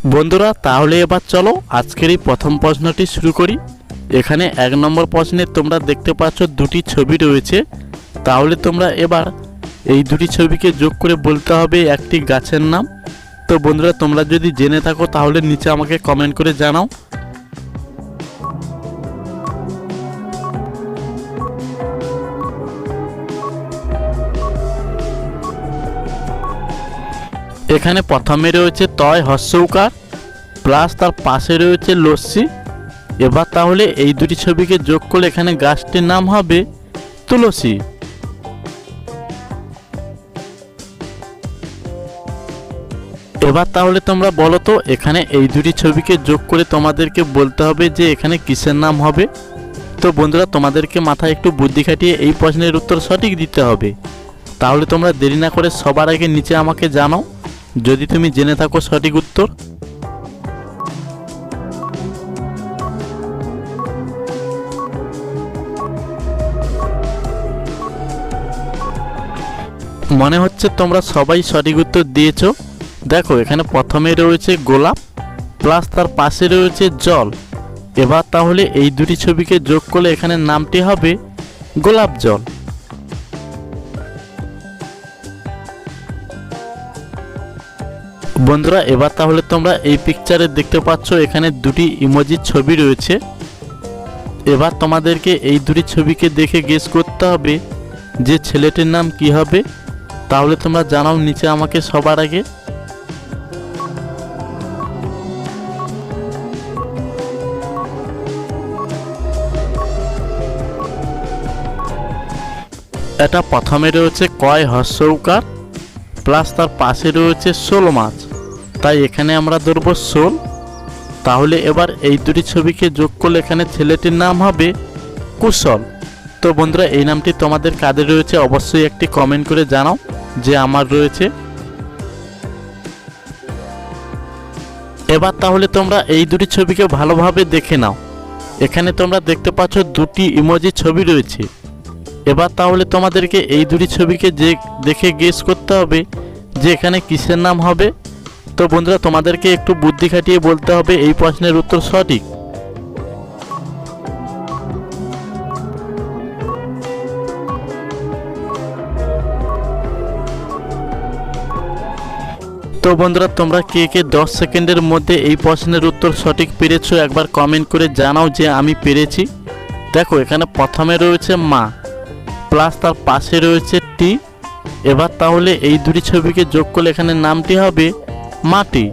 বন্ধুরা তাহলে এবার চলো আজকের এই প্রথম প্রশ্নটি শুরু করি। এখানে 1 নম্বর প্রশ্নে তোমরা দেখতে পাচ্ছ দুটি ছবি রয়েছে। তাহলে তোমরা এবার এই দুটি ছবিকে যোগ করে বলতে হবে একটি গাছের নাম। তো বন্ধুরা তোমরা যদি জেনে থাকো তাহলে নিচে আমাকে কমেন্ট করে জানাও। এখানে প্রথমে রয়েছে তয় হস্যৌকার প্লাস তার পাশে রয়েছে লস্যি। এবার তাহলে এই দুটি ছবিকে যোগ করলে এখানে গাছটির নাম হবে তুলসী। এবার তাহলে তোমরা বলো তো এখানে এই দুটি ছবিকে যোগ করে তোমাদেরকে বলতে হবে যে এখানে কিসের নাম হবে। তো বন্ধুরা তোমাদেরকে মাথায় একটু বুদ্ধি খাটিয়ে এই প্রশ্নের উত্তর সঠিক দিতে হবে। তাহলে তোমরা দেরি না করে সবার আগে নিচে আমাকে জানাও যদি তুমি জেনে থাকো সঠিক উত্তর। মনে হচ্ছে তোমরা সবাই সঠিক উত্তর দিয়েছো। দেখো এখানে প্রথমে রয়েছে গোলাপ প্লাস তার পাশে রয়েছে জল। এবার তাহলে এই দুটি ছবিকে যোগ করলে এখানে নামটি হবে গোলাপ জল। বন্ধুরা এবার তাহলে তোমরা এই পিকচারে দেখতে পাচ্ছ এখানে দুটি ইমোজির ছবি রয়েছে। এবার তোমাদেরকে এই দুটি ছবিকে দেখে গেস করতে হবে যে ছেলেটির নাম কি হবে। তাহলে তোমরা জানাও নিচে আমাকে সবার আগে। এটা প্রথমে রয়েছে কয় হস্যৌকার প্লাস তার পাশে রয়েছে শোল মাছ, তাই এখানে আমরা ধরবো শোল। তাহলে এবার এই দুটি ছবিকে যোগ করলে এখানে ছেলেটির নাম হবে কুশল। তো বন্ধুরা এই নামটি তোমাদের কাদের রয়েছে অবশ্যই একটি কমেন্ট করে জানাও যে আমার রয়েছে। এবার তাহলে তোমরা এই দুটি ছবিকে ভালোভাবে দেখে নাও। এখানে তোমরা দেখতে পাচ্ছ দুটি ইমোজি ছবি রয়েছে। এবার তাহলে তোমাদেরকে এই দুটি ছবিকে দেখে গেস করতে হবে যে এখানে কিসের নাম হবে। তো বন্ধুরা তোমাদেরকে একটু বুদ্ধি খাটিয়ে বলতে হবে এই প্রশ্নের উত্তর সঠিক। তো বন্ধুরা তোমরা কে কে 10 সেকেন্ডের মধ্যে এই প্রশ্নের উত্তর সঠিক পেরেছো একবার কমেন্ট করে জানাও যে আমি পেরেছি। দেখো এখানে প্রথমে রয়েছে মা প্লাস তার পাশে রয়েছে টি। এবার তাহলে এই দুটি ছবিকে যোগ করলে এখানে নামটি হবে মাটি।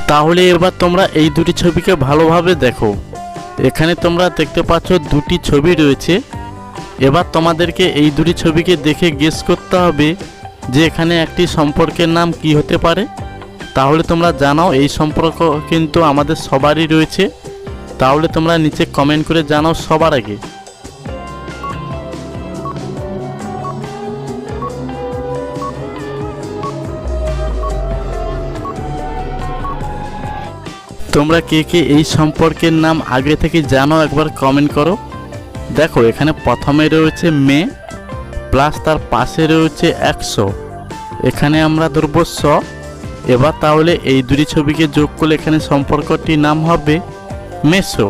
তাহলে এবার তোমরা এই দুটি ছবিকে ভালোভাবে দেখো। এখানে তোমরা দেখতে পাচ্ছ দুটি ছবি রয়েছে। এবার তোমাদেরকে এই দুটি ছবিকে দেখে গেস করতে হবে যে এখানে একটি সম্পর্কের নাম কি হতে পারে। তাহলে তোমরা জানাও এই সম্পর্ক কিন্তু আমাদের সবারই রয়েছে। তাহলে তোমরা নিচে কমেন্ট করে জানাও সবার আগে। তোমরা কে কে এই সম্পর্কের নাম আগে থেকে জানো একবার কমেন্ট করো। দেখো এখানে প্রথমে রয়েছে মে প্লাস তার পাশে রয়েছে 100, এখানে আমরা ধরবো 100। এবার তাহলে এই দুটি ছবিকে যোগ করলে এখানে সম্পর্কটির নাম হবে মেসো।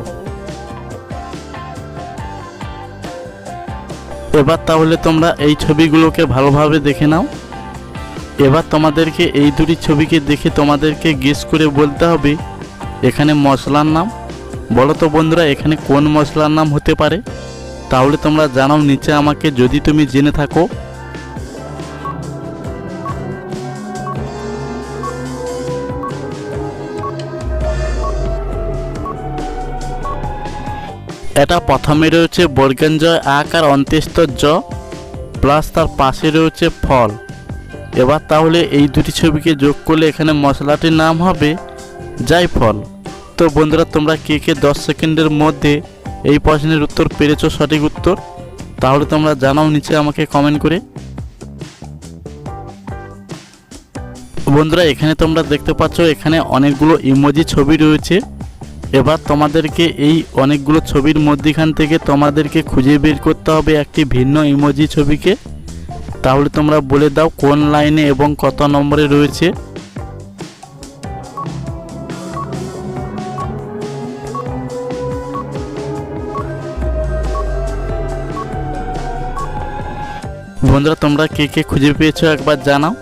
এবার তাহলে তোমরা এই ছবিগুলোকে ভালোভাবে দেখে নাও। এবার তোমাদেরকে এই দুটি ছবিকে দেখে তোমাদেরকে গেস করে বলতে হবে এখানে মশলার নাম। বলো তো বন্ধুরা এখানে কোন মশলার নাম হতে পারে। তাহলে তোমরা জানাও নিচে আমাকে যদি তুমি জেনে থাকো। এটা প্রথমে রয়েছে বর্গেঞ্জয় আকার অন্ত্যেষ্ঠ জ প্লাস তার পাশে রয়েছে ফল। এবার তাহলে এই দুটি ছবিকে যোগ করলে এখানে মশলাটির নাম হবে জায়ফল। তো বন্ধুরা তোমরা কে কে 10 সেকেন্ডের মধ্যে এই প্রশ্নের উত্তর পেরেছো সঠিক উত্তর। তাহলে তোমরা জানাও নিচে আমাকে কমেন্ট করে। বন্ধুরা এখানে তোমরা দেখতে পাচ্ছ এখানে অনেকগুলো ইমোজি ছবি রয়েছে। এবার তোমাদেরকে এই অনেকগুলো ছবির মধ্যখান থেকে তোমাদেরকে খুঁজে বের করতে হবে একটি ভিন্ন ইমোজি ছবিকে। তাহলে তোমরা বলে দাও কোন লাইনে এবং কত নম্বরে রয়েছে। বন্ধুরা তোমরা কে কে খুঁজে পেয়েছো একবার জানাও।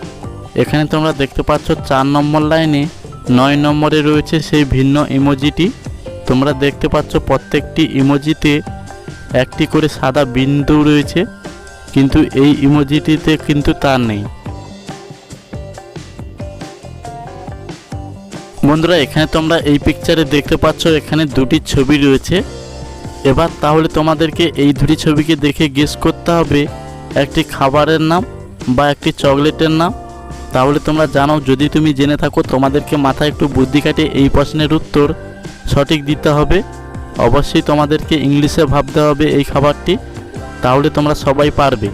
এখানে তোমরা দেখতে পাচ্ছ 4 নম্বর লাইনে 9 নম্বরে রয়েছে সেই ভিন্ন ইমোজিটি। তোমরা দেখতে পাচ্ছ প্রত্যেকটি ইমোজিতে একটি করে সাদা বিন্দু রয়েছে, কিন্তু এই ইমোজিটিতে কিন্তু তা নেই। বন্ধুরা এখানে তোমরা এই পিকচারে দেখতে পাচ্ছ এখানে দুটি ছবি রয়েছে। এবার তাহলে তোমাদেরকে এই দুটি ছবিকে দেখে গেস করতে হবে একটি খাবারের নাম বা একটি চকলেটের নাম। তাহলে তোমরা জানো, যদি তুমি জেনে থাকো তোমাদেরকে মাথায় একটু বুদ্ধি খাটিয়ে এই প্রশ্নের উত্তর সঠিক দিতে হবে। অবশ্যই তোমাদেরকে ইংলিশে ভাবতে হবে এই খাবারটি, তাহলে তোমরা সবাই পারবে।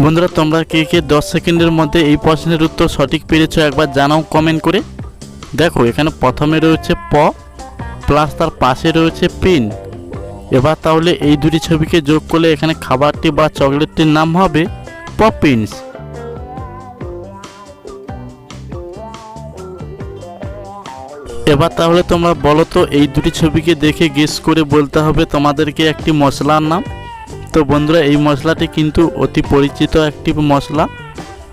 বন্ধুরা তোমরা কে কে 10 সেকেন্ডের মধ্যে এই প্রশ্নের উত্তর সঠিক পেরেছো একবার জানাও কমেন্ট করে। দেখো এখানে প্রথমে রয়েছে প প্লাস তার পাশে রয়েছে পিন। এবার তাহলে এই দুটি ছবিকে যোগ করলে এখানে খাবারটি বা চকলেটটির নাম হবে পপিন্স। এবার তাহলে তোমরা বলো তো এই দুটি ছবিকে দেখে গেস করে বলতে হবে তোমাদেরকে একটি মশলার নাম। তো বন্ধুরা এই মশলাটি কিন্তু অতি পরিচিত একটি মশলা।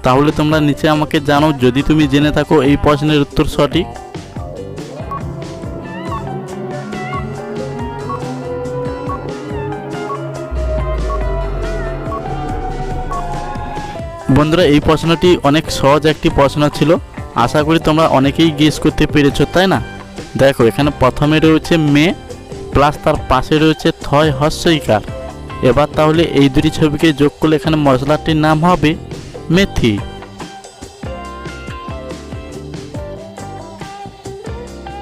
তাহলে তোমরা নিচে আমাকে জানাও যদি তুমি জেনে থাকো এই প্রশ্নের উত্তর সঠিক। বন্ধুরা এই প্রশ্নটি অনেক সহজ একটি প্রশ্ন ছিল, আশা করি তোমরা অনেকেই গেস করতে পেরেছো, তাই না? দেখো এখানে প্রথমে রয়েছে মে প্লাস তার পাশে রয়েছে থয় হস্যইকার। এবার তাহলে এই দুটি ছবিকে যোগ করলে এখানে মশলাটির নাম হবে মেথি।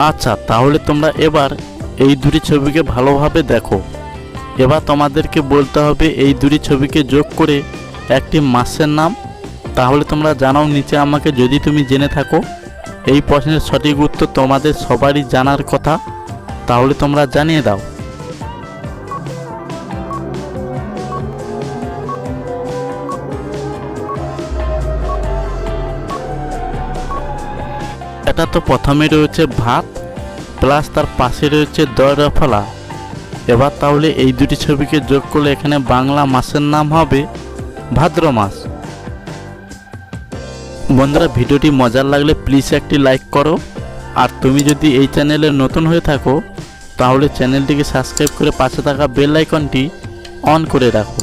আচ্ছা তাহলে তোমরা এবার এই দুটি ছবিকে ভালোভাবে দেখো। এবার তোমাদেরকে বলতে হবে এই দুটি ছবিকে যোগ করে একটি মাসের নাম। তাহলে তোমরা জানাও নিচে আমাকে যদি তুমি জেনে থাকো এই প্রশ্নের সঠিক উত্তর তোমাদের সবারই জানার কথা, তাহলে তোমরা জানিয়ে দাও। এটা তো প্রথমে রয়েছে ভাত প্লাস তার পাশে রয়েছে দরফলা। এবার তাহলে এই দুটি ছবিকে যোগ করলে এখানে বাংলা মাসের নাম হবে ভাদ্র মাস। বন্ধুরা ভিডিওটি মজার লাগলে প্লিজ একটি লাইক করো, আর তুমি যদি এই চ্যানেলে নতুন হয়ে থাকো তাহলে চ্যানেলটিকে সাবস্ক্রাইব করে পাশে থাকা বেল আইকনটি অন করে রাখো।